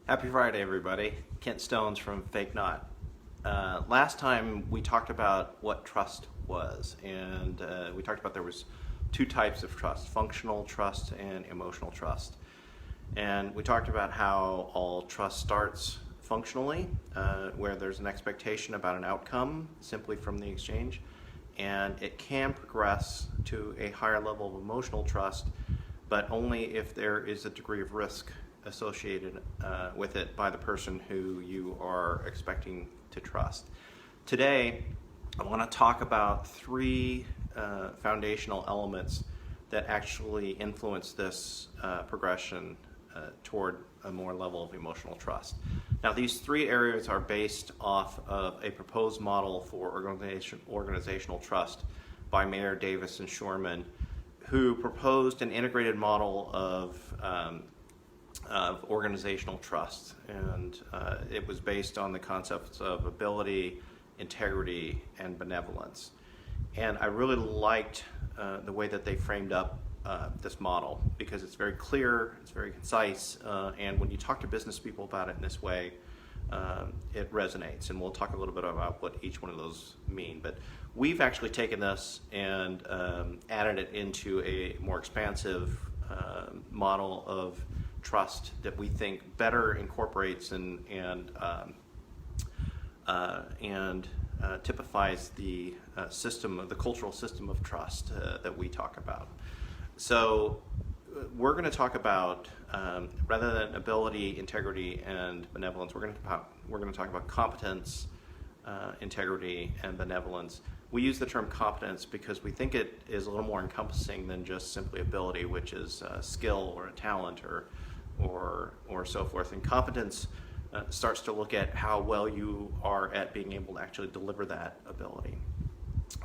Happy Friday, everybody. Kent Stones from Fake Not. Last time we talked about what trust was, and we talked about there was two types of trust: functional trust and emotional trust. And we talked about how all trust starts functionally, where there's an expectation about an outcome simply from the exchange, and it can progress to a higher level of emotional trust, but only if there is a degree of risk associated with it by the person who you are expecting to trust. Today, I want to talk about three foundational elements that actually influence this progression toward a more level of emotional trust. Now, these three areas are based off of a proposed model for organizational trust by Mayer, Davis, and Shorman, who proposed an integrated model of organizational trust, and it was based on the concepts of ability, integrity, and benevolence. And I really liked the way that they framed up this model, because it's very clear, it's very concise, and when you talk to business people about it in this way, it resonates. And we'll talk a little bit about what each one of those mean. But we've actually taken this and added it into a more expansive model of trust that we think better incorporates and typifies the the cultural system of trust that we talk about. So we're going to talk about, rather than ability, integrity, and benevolence, we're going to talk about competence, integrity, and benevolence. We use the term competence because we think it is a little more encompassing than just simply ability, which is a skill or a talent or so forth. And competence starts to look at how well you are at being able to actually deliver that ability.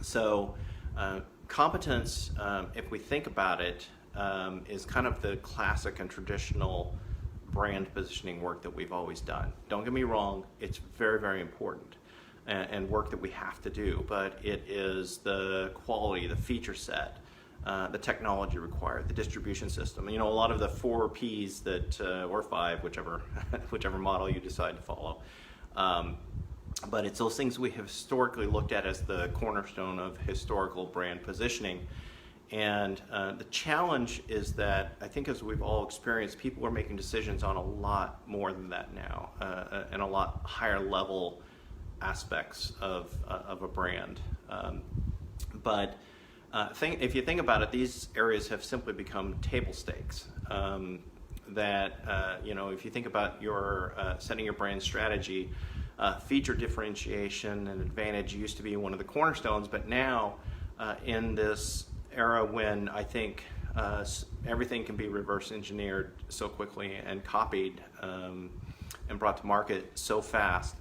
So competence, if we think about it, is kind of the classic and traditional brand positioning work that we've always done. Don't get me wrong, it's very, very important and work that we have to do, but it is the quality, the feature set, the technology required, the distribution system. You know, a lot of the 4 Ps that, or 5, whichever model you decide to follow. But it's those things we have historically looked at as the cornerstone of historical brand positioning. And the challenge is that I think, as we've all experienced, people are making decisions on a lot more than that now, and a lot higher level aspects of a brand. If you think about it, these areas have simply become table stakes. If you think about your setting your brand strategy, feature differentiation and advantage used to be one of the cornerstones, but now in this era when I think everything can be reverse engineered so quickly and copied and brought to market so fast,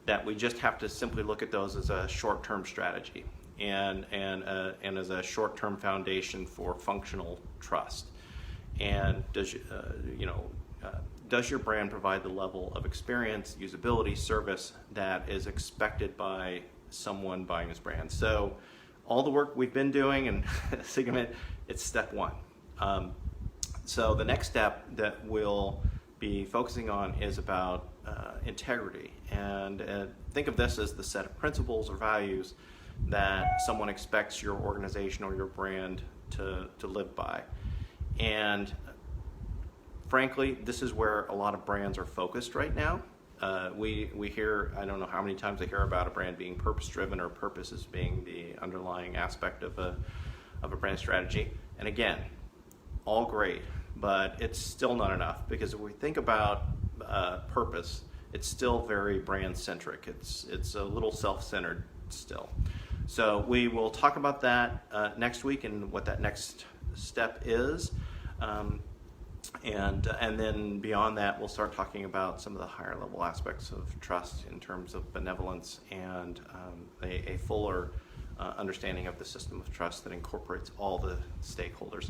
that we just have to simply look at those as a short-term strategy and as a short-term foundation for functional trust. And does your brand provide the level of experience, usability, service that is expected by someone buying this brand? So all the work we've been doing and Sigmund, it's step 1. So the next step that we'll be focusing on is about integrity. And think of this as the set of principles or values that someone expects your organization or your brand to live by. And frankly, this is where a lot of brands are focused right now. We hear, I don't know how many times I hear about a brand being purpose-driven, or purpose as being the underlying aspect of a brand strategy. And again, all great, but it's still not enough, because if we think about purpose, it's still very brand-centric. It's a little self-centered still. So we will talk about that next week and what that next step is. And then beyond that, we'll start talking about some of the higher level aspects of trust in terms of benevolence and a fuller understanding of the system of trust that incorporates all the stakeholders.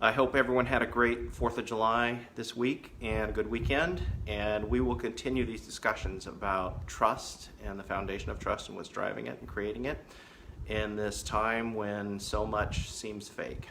I hope everyone had a great 4th of July this week and a good weekend, and we will continue these discussions about trust and the foundation of trust and what's driving it and creating it in this time when so much seems fake.